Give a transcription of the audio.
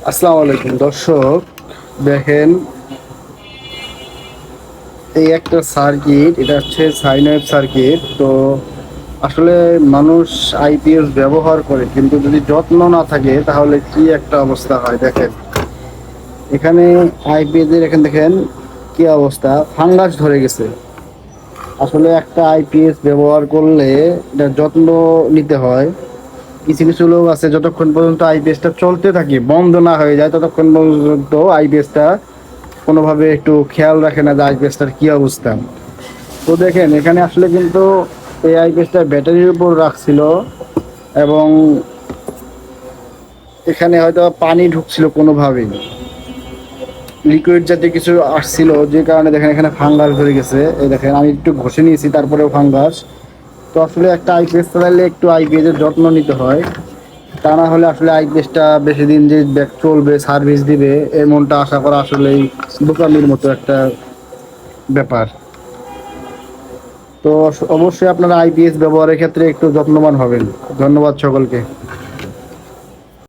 আসসালামু আলাইকুম দর্শক, দেখেন এই একটা সার্কিট, এটা হচ্ছে সাইন ওয়েভ সার্কিট। তো আসলে মানুষ আইপিএস ব্যবহার করে, কিন্তু যদি যত্ন না থাকে তাহলে কি একটা অবস্থা হয়। দেখেন এখানে আইপিএস এর, এখানে দেখেন কি অবস্থা, ফাঙ্গাস ধরে গেছে। আসলে একটা আইপিএস ব্যবহার করলে এটা যত্ন নিতে হয়। কিছু কিছু লোক আছে যতক্ষণ পর্যন্ত আইপিএসটা চলতে থাকে, বন্ধ না হয়ে যায়, ততক্ষণ পর্যন্ত আইপিএসটা কোনোভাবে একটু খেয়াল রাখে না যে আইপিএসটার কি অবস্থা। তো দেখেন এখানে আসলে কিন্তু এই আইপিএসটা ব্যাটারির উপর রাখছিল, এবং এখানে হয়তো পানি ঢুকছিল কোনোভাবেই, লিকুইড জাতীয় কিছু আসছিল, যে কারণে দেখেন এখানে ফাঙ্গাস ধরে গেছে। এই দেখেন আমি একটু ঘষে নিয়েছি, তারপরেও ফাঙ্গাস। তো আসলে একটা আইপিএস চালাইলে একটু আইপিএস এর যত্ন নিতে হয়, তা না হলে আসলে আইপিএসটা বেশি দিন যে ব্যাক চলবে, সার্ভিস দিবে, এমনটা আশা করা আসলেই বোকামির মতো একটা ব্যাপার। তো অবশ্যই আপনারা আইপিএস ব্যবহারের ক্ষেত্রে একটু যত্নবান হবেন। ধন্যবাদ সকলকে।